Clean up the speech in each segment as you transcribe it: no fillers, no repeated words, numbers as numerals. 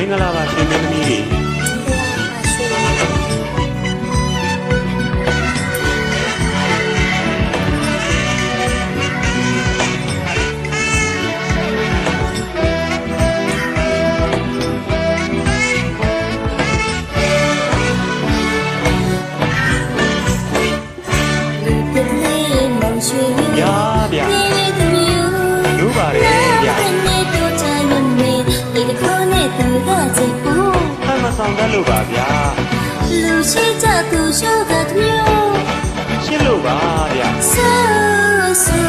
င်္ဂလာပါရှင်မင်းသမီးတွေဆောင်တတ်လို့ပါဗျာလူရှိကြသူရှောကတမျိုးရှင်းလို့ပါဗျာဆူဆူ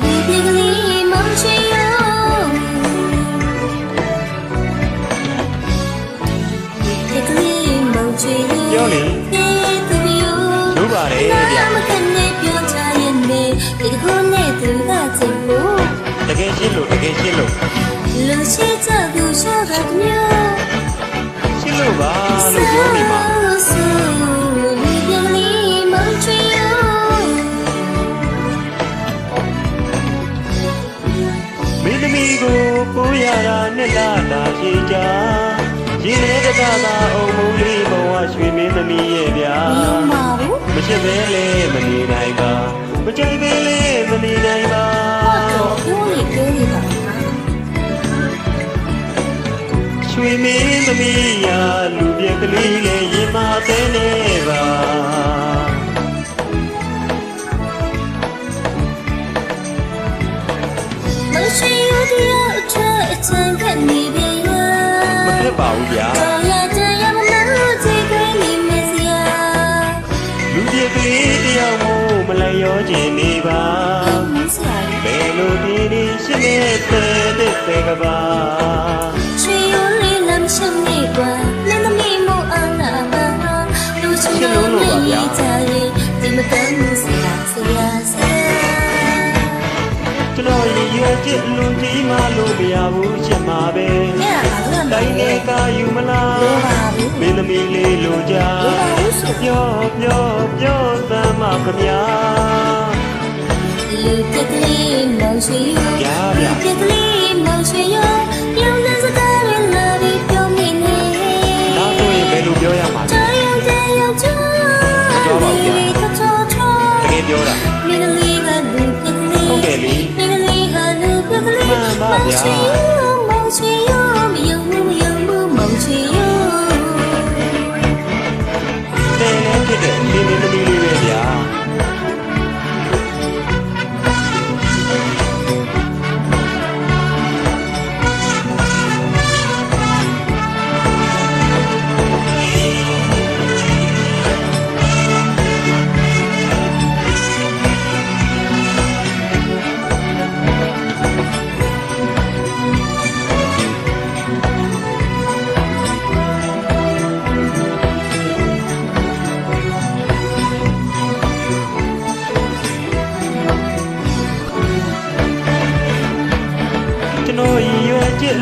ဒီဒီကလေးမောင်ချီယောဒီကလေးမောင်ချီယောပြောလေသူမျိုးလို့ပါတယ်ဗျာမကနေပြောချရင်နေဒီခုနဲ့သူကချစ်ဖို့တကယ်ရှင်းလို့လူရှိကြသူရှောကတမျိုးလို့ပါလို့ပြောနေမှာမင်းသမီးကိုကိုရတာနဲ့လာရှိကြရင်လည်းတကားအောင်မူလေးဘဝရွှေမင်းသမီးရဲ့ဗျာမချစ်ပဲလေမနေနိုင်ပါမကြိုက်ပဲလေမနေနိုင်ပါပြောနေပါရွှေမင်းသမီးရာလူပြက်ကလေးလေးရင်မသေးနေပါမရှိရတဲ့အထက်အချမ်းခက်နေပြီမခက်ပါဘူးဗျာတော်ရတဲ့ရမလို့ကြည့်ခဲ့နေမစရာလူပြက်ကလေးတယောက်မို့မလိုက်ရောခြင်းနေပါဘယ်လိုဒီရှိနေတဲ့ကပါရှင်းနေကွာလည်းသမီးမို့အာနာပါလူချင်းလုံးလို့ပါဗျာဒီမတမ်းမှုစရာကျွန်တော်ရွယ်ချစ်လူကြီးမလို့မရဘူးချင်ပါပဲတိုင်းနေကယူမလားမင်းသမီးလေးလိုကြပြောသမခမညာလူကလေးမောင်ရွှေရောလူကလေးမောင်ရွှေရောပြောင်းလဲစကားတွေလာပြီးပြောနေနေဒါဆိုရင်ဘယ်လိုပြောရမှာလဲပြောပါဦးဗျာတကယ်ပြောတာမင်းလေးကလူကလေးဟုတ်ကဲ့လေမင်းလေးကလူကလေးမှန်ပါဗျာမောင်ရွှေရောမယုံဘူးမောင်ရွှေရောတဲ့လည်းဖြစ်တဲ့ဒီမင်းသမီးလေးပဲဗျာ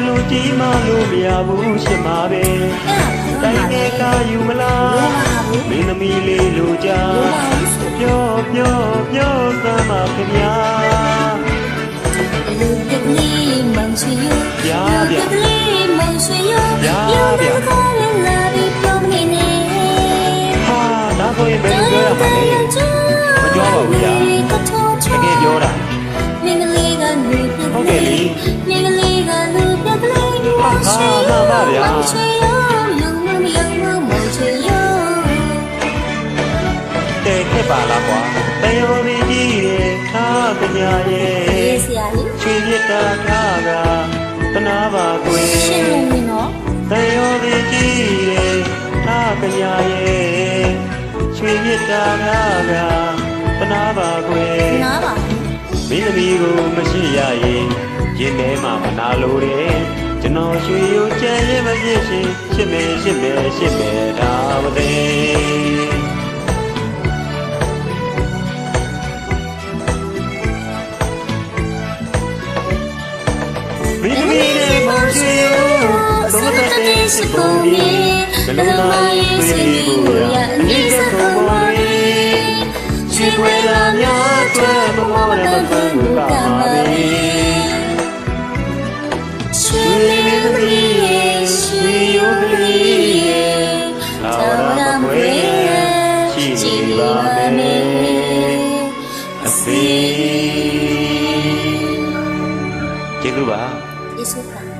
လူကြီးမလို့မရဘူးရှင်ပါပဲတိုင်းနေကယူမလားမင်းသမီးလေးလိုကြပြောသမခင်ဗျာလူကလေးမောင်ရွှေရောလူကလေးမောင်ရွှေရောပြောလို့ခေါ်ရင်လာပြီးပြောနေနေဟာဒါဆိုရင်ဘယ်လိုပြောရမှာလဲမပြောပါဘူးဗျာတကယ်ပြောတာမင်းလေးကလူဟုတ်ကဲ့လေမင်းလေးကလူဟာပါဗျာတဲ့ခက်ပါလားကွာတယောဒီကြီးရဲ့ထားပညာရဲ့ချွေရတာထားကတနာပါကွယ်တယောဒီကြီးရဲ့ထားပညာရဲ့ချွေရတာထားကတနာပါကွယ်မင်းသမီးကိုမရှိရရင်ရင်ထဲမှာမနာလိုတယ်ကျွန်တော်ရွှေရိုးကြံရဲ့မပြည့်ရှင်ရှစ်မယ်ဒါမသိမိမိနဲ့မောင်ရွှေရိုးသုံးတဲ့စပုံကြီးဘလုံးသားရေးဆွေးဖို့ရအနည်းဆုံးပေါ်ရီရွှေွယ်လာများအတွက်မမောရမကွန်းကပါပဲရွှေ ပါမယ်အဖေကျေးဇူးပါယေရှုပါ